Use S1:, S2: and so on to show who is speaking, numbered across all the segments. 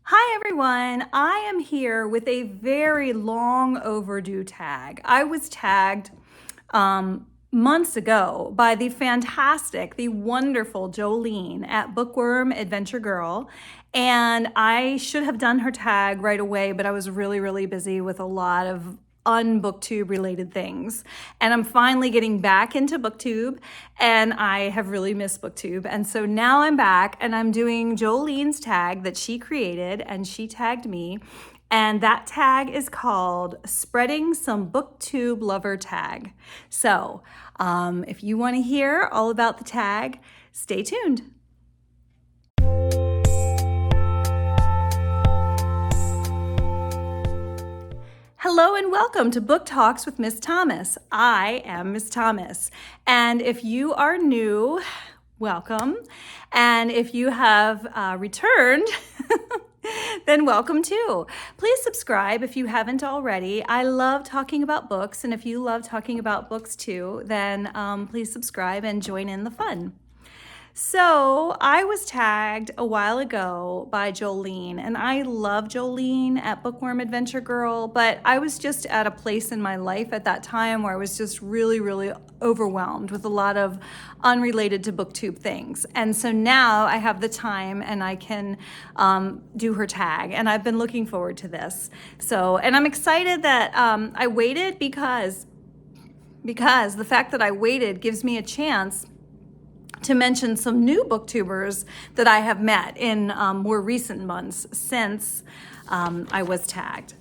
S1: Hi everyone, I am here with a very long overdue tag. I was tagged months ago by the fantastic, the wonderful Jolene at Bookworm Adventure Girl. And I should have done her tag right away, but I was really busy with a lot of un-BookTube related things. And I'm finally getting back into BookTube, and I have really missed BookTube. And so now I'm back and I'm doing Jolene's tag that she created, and she tagged me. And that tag is called Spreading Some BookTube Lover Tag. So if you want to hear all about the tag, stay tuned. Hello and welcome to Book Talks with Miss Thomas. I am Miss Thomas. And if you are new, welcome. And if you have returned, then welcome too. Please subscribe if you haven't already. I love talking about books, and if you love talking about books too, then please subscribe and join in the fun. So I was tagged a while ago by Jolene, and I love Jolene at Bookworm Adventure Girl, but I was just at a place in my life at that time where I was just really overwhelmed with a lot of unrelated to BookTube things. And so now I have the time and I can do her tag, and I've been looking forward to this. And I'm excited that I waited because the fact that I waited gives me a chance to mention some new booktubers that I have met in more recent months since I was tagged.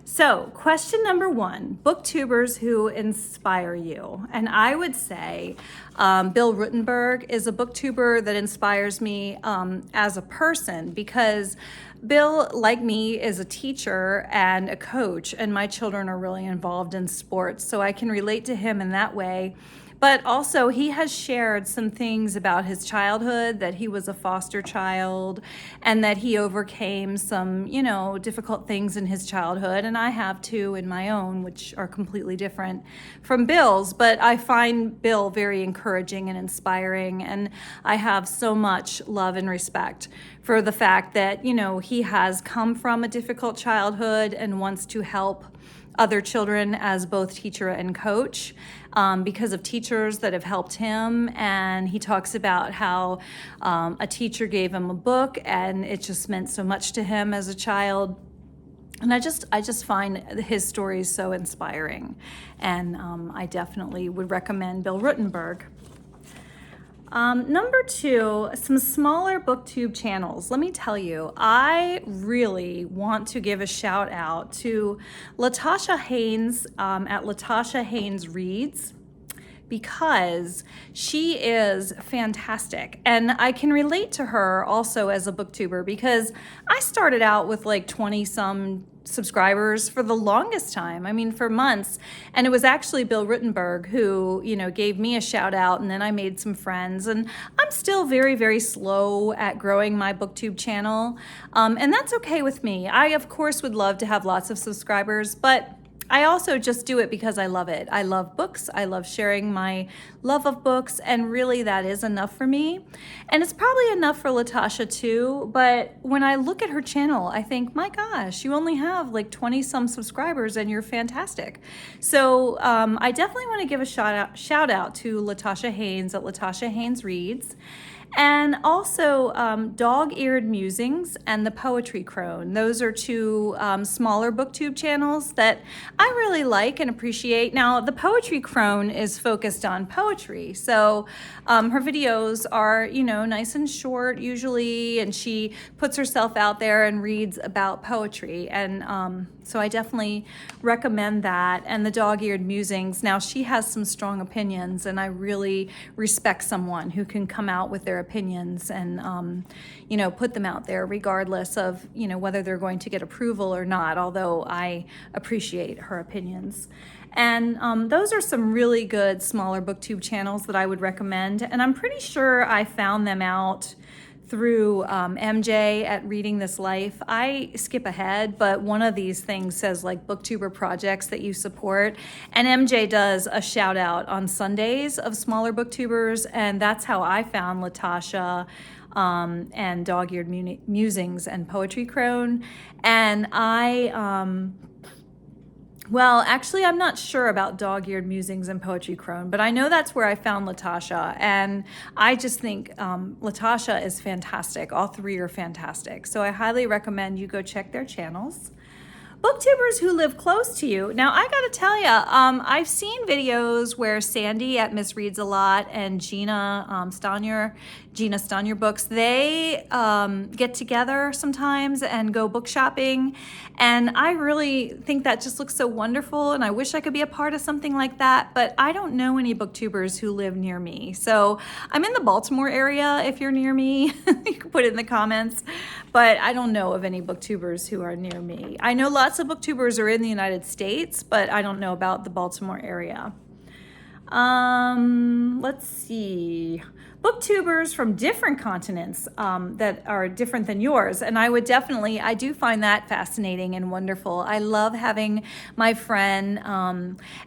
S1: So question number one, booktubers who inspire you. And I would say Bill Rutenberg is a booktuber that inspires me as a person, because Bill, like me, is a teacher and a coach, and my children are really involved in sports, so I can relate to him in that way. But also, he has shared some things about his childhood, that he was a foster child and that he overcame some, difficult things in his childhood. And I have too in my own, which are completely different from Bill's. But I find Bill very encouraging and inspiring. And I have so much love and respect for the fact that, he has come from a difficult childhood and wants to help other children as both teacher and coach because of teachers that have helped him. And he talks about how a teacher gave him a book and it just meant so much to him as a child. And I just find his stories so inspiring. And I definitely would recommend Bill Rutenberg. Number two, some smaller BookTube channels. Let me tell you, I really want to give a shout out to Latasha Haynes at Latasha Haynes Reads, because she is fantastic. And I can relate to her also as a booktuber, because I started out with like 20 some subscribers for the longest time. I mean, for months. And it was actually Bill Rutenberg who, gave me a shout out, and then I made some friends. And I'm still very slow at growing my BookTube channel. And that's okay with me. I, of course, would love to have lots of subscribers, but I also just do it because I love it. I love books. I love sharing my love of books, and really that is enough for me. And it's probably enough for Latasha too, but when I look at her channel, I think, my gosh, you only have like 20 some subscribers and you're fantastic. So I definitely want to give a shout out to Latasha Haynes at Latasha Haynes Reads. And also Dog-Eared Musings and The Poetry Crone. Those are two smaller BookTube channels that I really like and appreciate. Now, The Poetry Crone is focused on poetry. So her videos are, nice and short usually, and she puts herself out there and reads about poetry. And so I definitely recommend that. And the Dog-Eared Musings, now she has some strong opinions, and I really respect someone who can come out with their opinions and, put them out there regardless of, whether they're going to get approval or not, although I appreciate her opinions. And those are some really good smaller BookTube channels that I would recommend. And I'm pretty sure I found them out through MJ at Reading This Life. I skip ahead, but one of these things says like booktuber projects that you support, and MJ does a shout out on Sundays of smaller booktubers, and that's how I found Latasha and Dog-Eared Musings and Poetry Crone. And well, actually, I'm not sure about Dog-Eared Musings and Poetry Crone, but I know that's where I found Latasha, and I just think Latasha is fantastic. All three are fantastic, so I highly recommend you go check their channels. Booktubers who live close to you. Now, I gotta tell you, I've seen videos where Sandy at Miss Reads a Lot and Gina Stonier Books, they get together sometimes and go book shopping. And I really think that just looks so wonderful, and I wish I could be a part of something like that, but I don't know any booktubers who live near me. So I'm in the Baltimore area. If you're near me, you can put it in the comments, but I don't know of any booktubers who are near me. I know lots of booktubers are in the United States, but I don't know about the Baltimore area. Let's see. Booktubers from different continents that are different than yours. And I do find that fascinating and wonderful. I love having my friend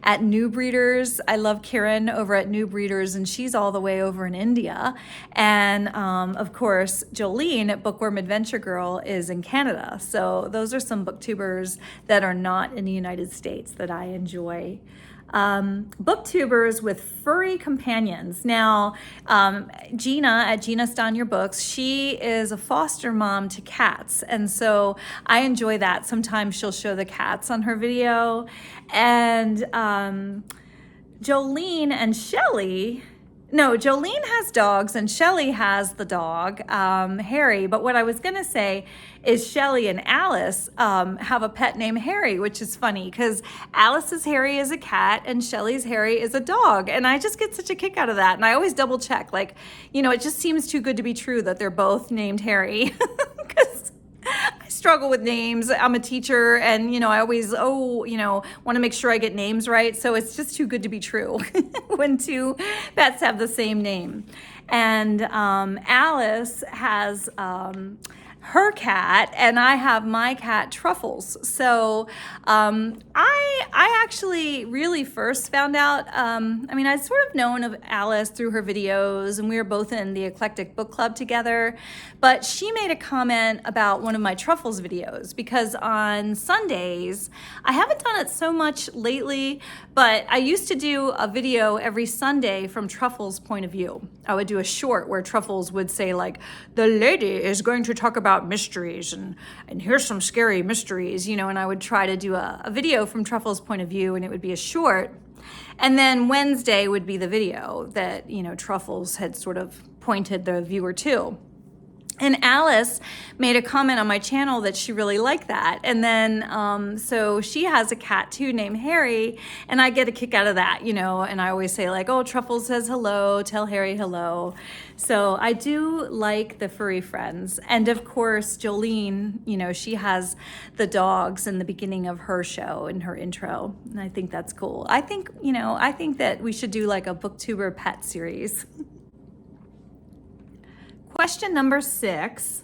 S1: at New Breeders. I love Karen over at New Breeders, and she's all the way over in India. And of course, Jolene at Bookworm Adventure Girl is in Canada. So those are some booktubers that are not in the United States that I enjoy. Booktubers with furry companions. Now, Gina at Gina Stonier Books, she is a foster mom to cats, and so I enjoy that. Sometimes she'll show the cats on her video, and Jolene and Shelley. No, Jolene has dogs and Shelley has the dog, Harry. But what I was gonna say is Shelley and Alice have a pet named Harry, which is funny because Alice's Harry is a cat and Shelley's Harry is a dog. And I just get such a kick out of that. And I always double check, like, it just seems too good to be true that they're both named Harry. Because I struggle with names. I'm a teacher, and I always want to make sure I get names right. So it's just too good to be true when two pets have the same name. And Alice has her cat, and I have my cat Truffles. So I actually really first found out, I'd sort of known of Alice through her videos, and we were both in the Eclectic Book Club together, but she made a comment about one of my Truffles videos, because on Sundays, I haven't done it so much lately, but I used to do a video every Sunday from Truffles' point of view. I would do a short where Truffles would say, like, the lady is going to talk about mysteries, and here's some scary mysteries, and I would try to do a video from Truffles' point of view, and it would be a short. And then Wednesday would be the video that, Truffles had sort of pointed the viewer to. And Alice made a comment on my channel that she really liked that. And then, so she has a cat too named Harry, and I get a kick out of that, and I always say, like, oh, Truffles says hello, tell Harry hello. So I do like the furry friends. And of course, Jolene, she has the dogs in the beginning of her show, in her intro. And I think that's cool. I think that we should do like a booktuber pet series. Question number 6,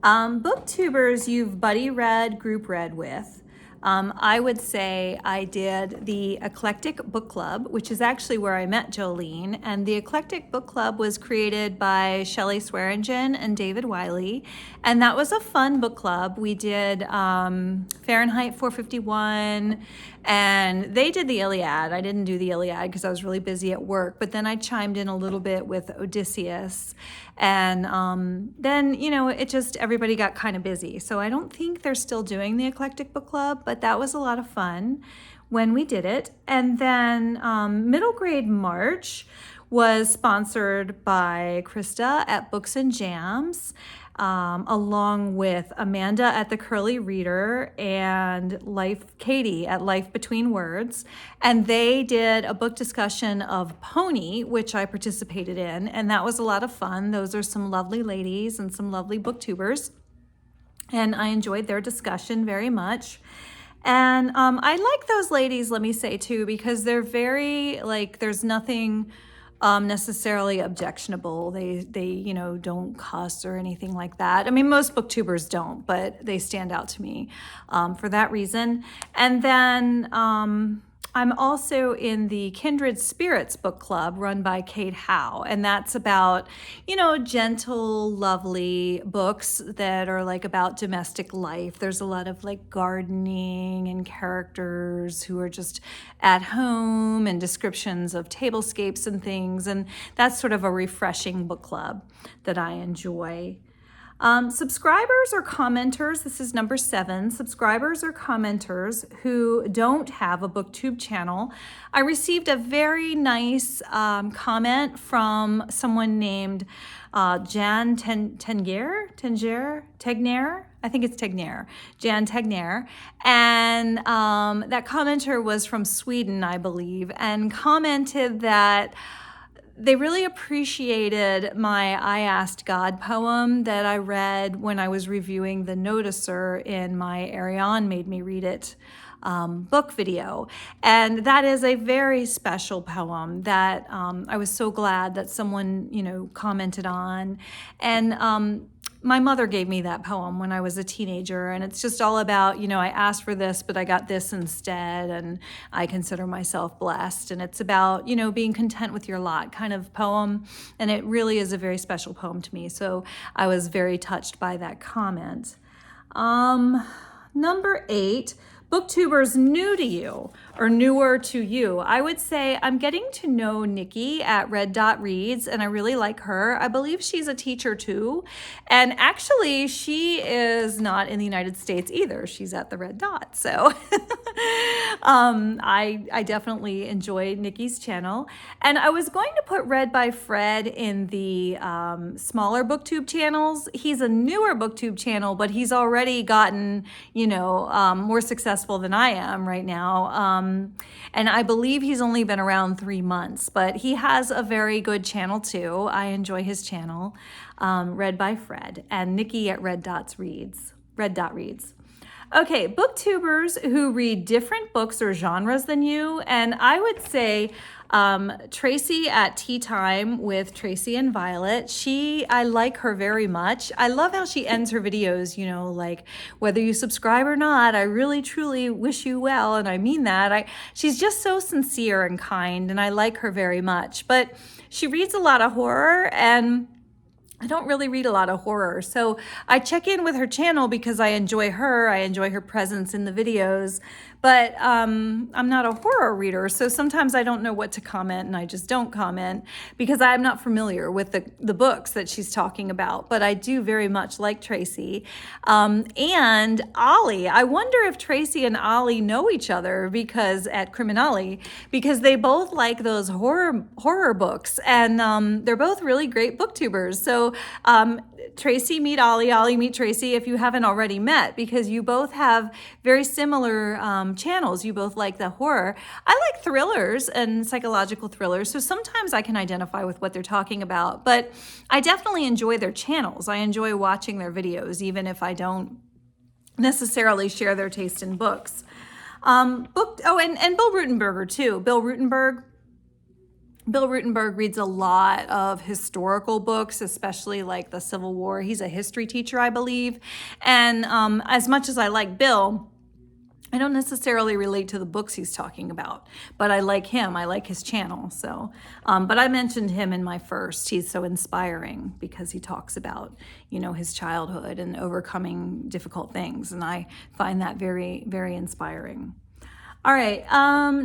S1: booktubers you've buddy read, group read with. I would say I did the Eclectic Book Club, which is actually where I met Jolene. And the Eclectic Book Club was created by Shelley Swearingen and David Wiley. And that was a fun book club. We did Fahrenheit 451, and they did the Iliad. I didn't do the Iliad because I was really busy at work, but then I chimed in a little bit with Odysseus. And then, everybody got kind of busy. So I don't think they're still doing the Eclectic Book Club, but that was a lot of fun when we did it. And then Middle Grade March was sponsored by Krista at Books and Jams, along with Amanda at The Curly Reader and Katie at Life Between Words. And they did a book discussion of Pony, which I participated in, and that was a lot of fun. Those are some lovely ladies and some lovely booktubers, and I enjoyed their discussion very much. And I like those ladies, let me say too, because they're very, there's nothing necessarily objectionable. They don't cuss or anything like that. I mean, most booktubers don't, but they stand out to me for that reason. And then I'm also in the Kindred Spirits book club run by Kate Howe, and that's about, gentle, lovely books that are like about domestic life. There's a lot of like gardening and characters who are just at home and descriptions of tablescapes and things, and that's sort of a refreshing book club that I enjoy. Subscribers or commenters, this is number 7, subscribers or commenters who don't have a BookTube channel. I received a very nice comment from someone named Jan Tegnaire, I think it's Tegnaire, Jan Tegnaire. And that commenter was from Sweden, I believe, and commented that they really appreciated my I Asked God poem that I read when I was reviewing The Noticer in my Ariane Made Me Read It book video. And that is a very special poem that I was so glad that someone, commented on. And my mother gave me that poem when I was a teenager, and it's just all about, I asked for this, but I got this instead, and I consider myself blessed. And it's about, being content with your lot kind of poem, and it really is a very special poem to me. So I was very touched by that comment. Number 8, BookTubers new to you or newer to you. I would say I'm getting to know Nikki at Red Dot Reads, and I really like her. I believe she's a teacher too. And actually, she is not in the United States either. She's at the Red Dot. So I definitely enjoy Nikki's channel. And I was going to put Read by Fred in the smaller BookTube channels. He's a newer BookTube channel, but he's already gotten, more successful than I am right now. And I believe he's only been around 3 months, but he has a very good channel too. I enjoy his channel, Read by Fred, and Nikki at Red Dot Reads. Okay, booktubers who read different books or genres than you, and I would say Tracy at Tea Time with Tracy and Violet. I like her very much. I love how she ends her videos, like whether you subscribe or not, I really truly wish you well, and I mean that. She's just so sincere and kind, and I like her very much. But she reads a lot of horror, and I don't really read a lot of horror, so I check in with her channel because I enjoy her presence in the videos, but I'm not a horror reader, so sometimes I don't know what to comment, and I just don't comment because I'm not familiar with the books that she's talking about, but I do very much like Tracy. And Ollie, I wonder if Tracy and Ollie know each other at Criminale, because they both like those horror books, and they're both really great booktubers. So Tracy, meet Ollie, Ollie, meet Tracy if you haven't already met, because you both have very similar channels. You both like the horror. I like thrillers and psychological thrillers, so sometimes I can identify with what they're talking about, but I definitely enjoy their channels. I enjoy watching their videos, even if I don't necessarily share their taste in books. And Bill Rutenberger too. Bill Rutenberg reads a lot of historical books, especially like the Civil War. He's a history teacher, I believe. And as much as I like Bill, I don't necessarily relate to the books he's talking about, but I like him. I like his channel. So, but I mentioned him in my first. He's so inspiring because he talks about, his childhood and overcoming difficult things. And I find that very, very inspiring. All right,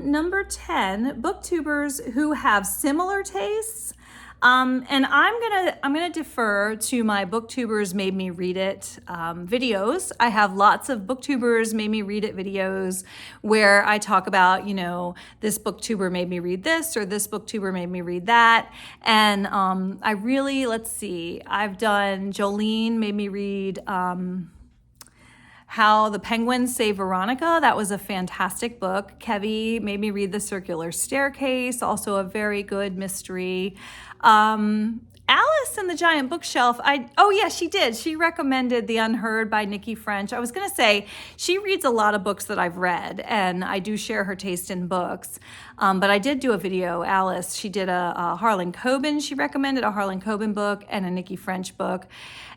S1: number 10, booktubers who have similar tastes. And I'm gonna defer to my BookTubers Made Me Read It videos. I have lots of BookTubers Made Me Read It videos where I talk about, this BookTuber made me read this, or this BookTuber made me read that. And I've done Jolene made me read How the Penguins Saved Veronica. That was a fantastic book. Kevy made me read The Circular Staircase, also a very good mystery. Alice and the Giant Bookshelf, she did. She recommended The Unheard by Nikki French. I was going to say, she reads a lot of books that I've read, and I do share her taste in books. But I did do a video, Alice. She did a Harlan Coben. She recommended a Harlan Coben book and a Nikki French book.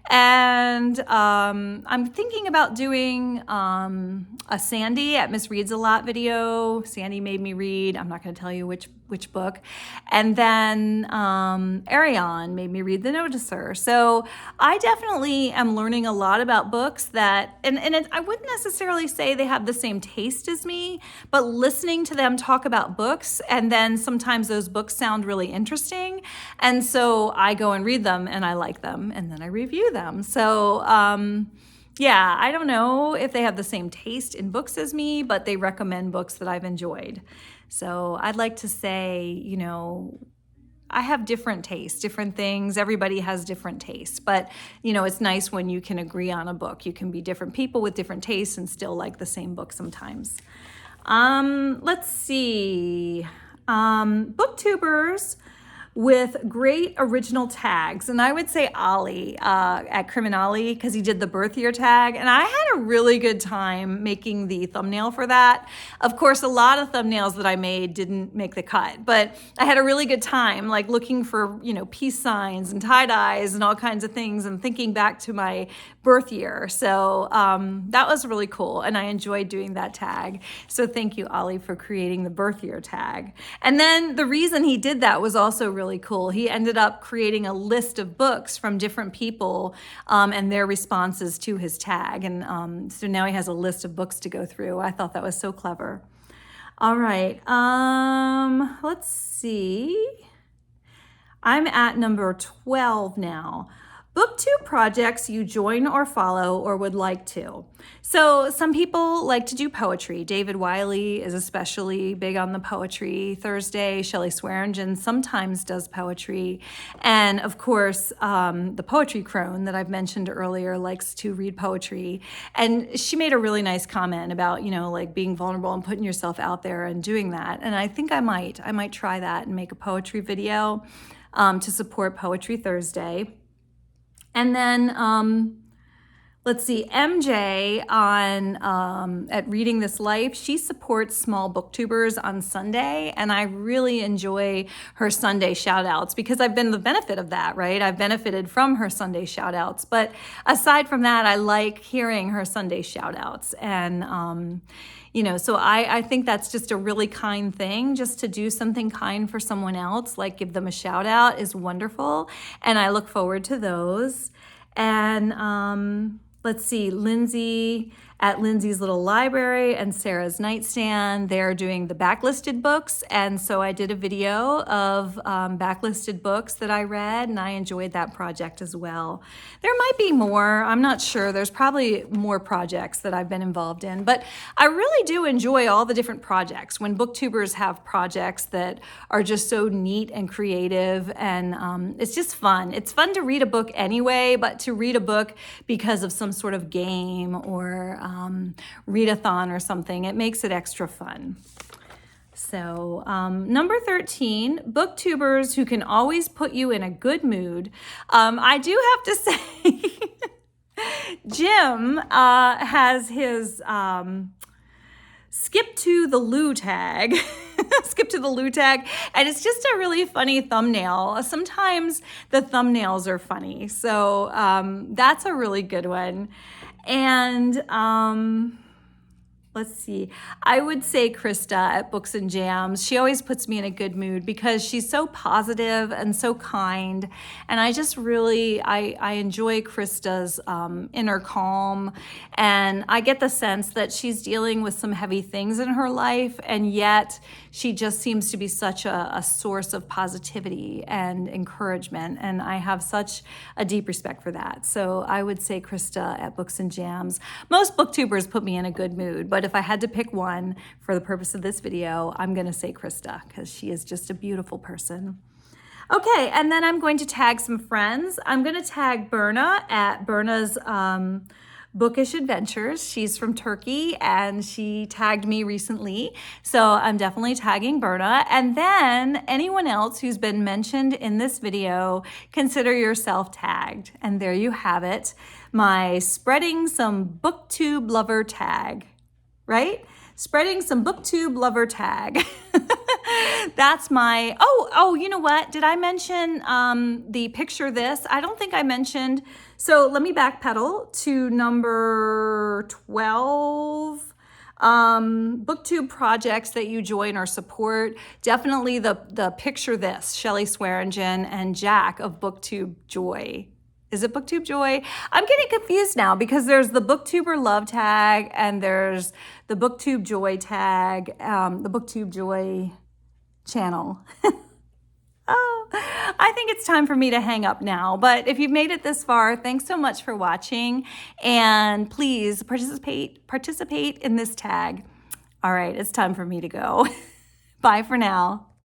S1: And I'm thinking about doing a Sandy at Miss Reads a Lot video. Sandy made me read. I'm not going to tell you which book. And then Ariane made me read The Noticer. So I definitely am learning a lot about books that, I wouldn't necessarily say they have the same taste as me, but listening to them talk about books, and then sometimes those books sound really interesting. And so I go and read them and I like them and then I review them. So yeah, I don't know if they have the same taste in books as me, but they recommend books that I've enjoyed. So I'd like to say, you know, I have different tastes, different things. Everybody has different tastes, but you know, it's nice when you can agree on a book. You can be different people with different tastes and still like the same book sometimes. Let's see. BookTubers with great original tags. And I would say Ollie at Criminali, because he did the birth year tag. And I had a really good time making the thumbnail for that. Of course, a lot of thumbnails that I made didn't make the cut, but I had a really good time, like looking for, you know, peace signs and tie-dyes and all kinds of things and thinking back to my birth year. So that was really cool. And I enjoyed doing that tag. So thank you, Ollie, for creating the birth year tag. And then the reason he did that was also really cool. He ended up creating a list of books from different people and their responses to his tag. And so now he has a list of books to go through. I thought that was so clever. All right, let's see. I'm at number 12 now. BookTube projects you join or follow or would like to. So some people like to do poetry. David Wiley is especially big on the poetry Thursday. Shelley Swearingen sometimes does poetry. And of course, the Poetry Crone that I've mentioned earlier likes to read poetry. And she made a really nice comment about, you know, like being vulnerable and putting yourself out there and doing that. And I think I might try that and make a poetry video to support Poetry Thursday. And then, let's see, MJ at Reading This Life, she supports small booktubers on Sunday, and I really enjoy her Sunday shout-outs because I've been the benefit of that, right? I've benefited from her Sunday shout-outs, but aside from that, I like hearing her Sunday shout-outs, and you know, so I think that's just a really kind thing. Just to do something kind for someone else, like give them a shout out, is wonderful. And I look forward to those. And let's see, Lindsay at Lindsay's Little Library and Sarah's Nightstand, they're doing the backlisted books. And so I did a video of backlisted books that I read, and I enjoyed that project as well. There might be more, I'm not sure. There's probably more projects that I've been involved in, but I really do enjoy all the different projects. When booktubers have projects that are just so neat and creative, and it's just fun. It's fun to read a book anyway, but to read a book because of some sort of game or readathon or something, it makes it extra fun. So number 13, booktubers who can always put you in a good mood. I do have to say, Jim has his skip to the loo tag. Skip to the loo tag, and it's just a really funny thumbnail. Sometimes the thumbnails are funny, so that's a really good one. And let's see, I would say Krista at Books and Jams. She always puts me in a good mood because she's so positive and so kind. And I just really, I enjoy Krista's inner calm. And I get the sense that she's dealing with some heavy things in her life, and yet she just seems to be such a source of positivity and encouragement. And I have such a deep respect for that. So I would say Krista at Books and Jams. Most booktubers put me in a good mood, but if I had to pick one for the purpose of this video, I'm going to say Krista because she is just a beautiful person. Okay, and then I'm going to tag some friends. I'm going to tag Berna at Berna's Bookish Adventures. She's from Turkey and she tagged me recently. So I'm definitely tagging Berna. And then anyone else who's been mentioned in this video, consider yourself tagged. And there you have it, my Spreading Some BookTube Lover tag, right? Spreading Some BookTube Lover tag. That's my, oh, you know what? Did I mention the picture this? I don't think I mentioned So let me backpedal to number 12. BookTube projects that you join or support. Definitely the Picture This, Shelley Swearingen and Jack of BookTube Joy. Is it BookTube Joy? I'm getting confused now because there's the BookTuber Love tag and there's the BookTube Joy tag, the BookTube Joy channel. Oh, I think it's time for me to hang up now. But if you've made it this far, thanks so much for watching. And please participate in this tag. All right, it's time for me to go. Bye for now.